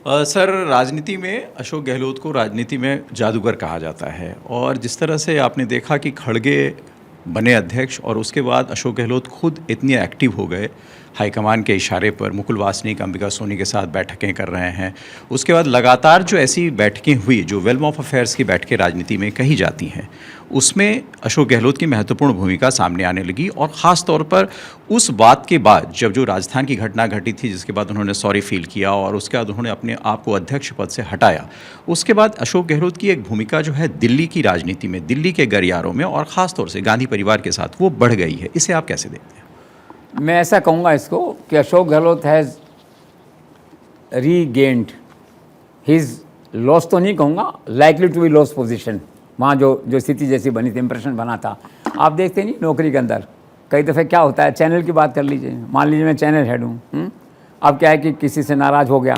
Sir, राजनीति में अशोक गहलोत को राजनीति में जादूगर कहा जाता है और जिस तरह से आपने देखा कि खड़गे बने अध्यक्ष और उसके बाद अशोक गहलोत खुद इतने एक्टिव हो गए, हाईकमान के इशारे पर मुकुल वासनिक, अंबिका सोनी के साथ बैठकें कर रहे हैं। उसके बाद लगातार जो ऐसी बैठकें हुई, जो वेल्म ऑफ अफेयर्स की बैठकें राजनीति में कही जाती हैं, उसमें अशोक गहलोत की महत्वपूर्ण भूमिका सामने आने लगी। और ख़ास तौर पर उस बात के बाद जब जो राजस्थान की घटना घटी थी, जिसके बाद उन्होंने सॉरी फील किया और उसके बाद उन्होंने अपने आप को अध्यक्ष पद से हटाया, उसके बाद अशोक गहलोत की एक भूमिका जो है दिल्ली की राजनीति में, दिल्ली के गलियारों में और ख़ास तौर से गांधी परिवार के साथ वो बढ़ गई है। इसे आप कैसे देखते हैं? मैं ऐसा कहूँगा इसको कि Ashok Gehlot has regained his loss, तो नहीं कहूँगा, likely to be loss position. वहाँ जो स्थिति जैसी बनी थी, इंप्रेशन बना था, आप देखते नहीं नौकरी के अंदर कई दफ़े क्या होता है। चैनल की बात कर लीजिए, मान लीजिए मैं चैनल हेड हूँ, अब क्या है कि किसी से नाराज़ हो गया,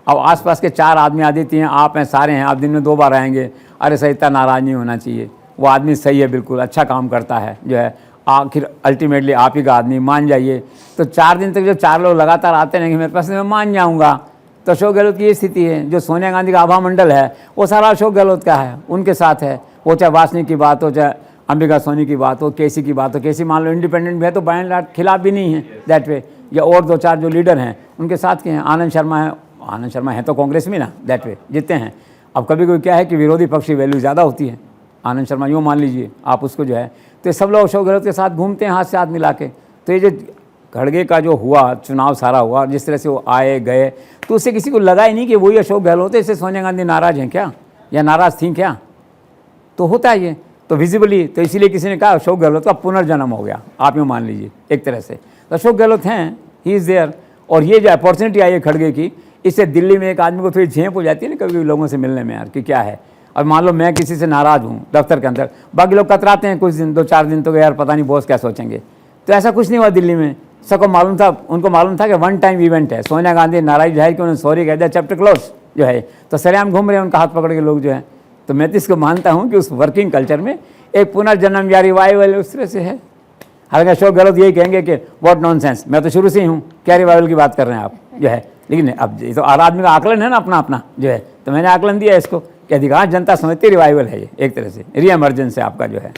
अब आसपास के 4 आदमी आदित्य हैं, आप हैं, सारे हैं, आप दिन में 2 बार आएंगे, अरे सही, इतना नाराज़ नहीं होना चाहिए, वो आदमी सही है, बिल्कुल अच्छा काम करता है, जो है आखिर अल्टीमेटली आप ही का आदमी, मान जाइए। तो 4 दिन तक जो 4 लोग लगातार आते रहेंगे मेरे पास, मैं मान जाऊँगा। तो अशोक गहलोत की ये स्थिति है। जो सोनिया गांधी का आभा मंडल है वो सारा अशोक गहलोत का है, उनके साथ है। वो चाहे वासनिक की बात हो, चाहे अंबिका सोनी की बात हो, केसी की बात हो। केसी मान लो इंडिपेंडेंट भी है तो बाय एंड लार्ज खिलाफ भी नहीं है दैट वे, या और 2-4 जो लीडर हैं उनके साथ के हैं। आनंद शर्मा है तो कांग्रेस में ना दैट वे जितने हैं। अब कभी कोई क्या है कि विरोधी पक्ष की वैल्यू ज़्यादा होती है, आनंद शर्मा यूँ मान लीजिए आप उसको, जो है तो सब लोग अशोक गहलोत के साथ घूमते हैं हाथ से हाथ मिला के। तो ये जो खड़गे का जो हुआ, चुनाव सारा हुआ, जिस तरह से वो आए गए, तो उससे किसी को लगा ही नहीं कि वही अशोक गहलोत है। इससे सोनिया गांधी नाराज़ हैं क्या या नाराज़ थी क्या? तो होता है ये तो विजिबली। तो इसीलिए किसी ने कहा अशोक गहलोत का पुनर्जन्म हो गया, आप यूँ मान लीजिए एक तरह से। तो अशोक गहलोत हैं, ही इज़ देयर। और ये जो अपॉर्चुनिटी आई है खड़गे की, इससे दिल्ली में एक आदमी को थोड़ी झेप हो जाती है ना कभी लोगों से मिलने में, यार कि क्या है। और मान लो मैं किसी से नाराज़ हूँ दफ्तर के अंदर, बाकी लोग कतराते हैं कुछ दिन, 2-4 दिन, तो यार पता नहीं बॉस क्या सोचेंगे। तो ऐसा कुछ नहीं हुआ दिल्ली में। सबको मालूम था, उनको मालूम था कि वन टाइम इवेंट है। सोनिया गांधी नाराज़ जाहिर कि उन्होंने सॉरी कह दिया, चैप्टर क्लोज जो है। तो सरेआम घूम रहे हैं उनका हाथ पकड़ के लोग जो है। तो मैं तो इसको मानता हूँ कि उस वर्किंग कल्चर में एक पुनर्जन्म या रिवाइवल उस तरह से है। हालांकि अशोक गहलोत यही कहेंगे कि व्हाट नॉनसेंस, मैं तो शुरू से ही हूँ, क्या रिवाइवल की बात कर रहे हैं आप जो है। लेकिन अब ये तो हर आदमी का आकलन है ना अपना अपना जो है। तो मैंने आकलन दिया इसको कि अधिकांश जनता समझती रिवाइवल है ये, एक तरह से री एमर्जेंस है आपका जो है।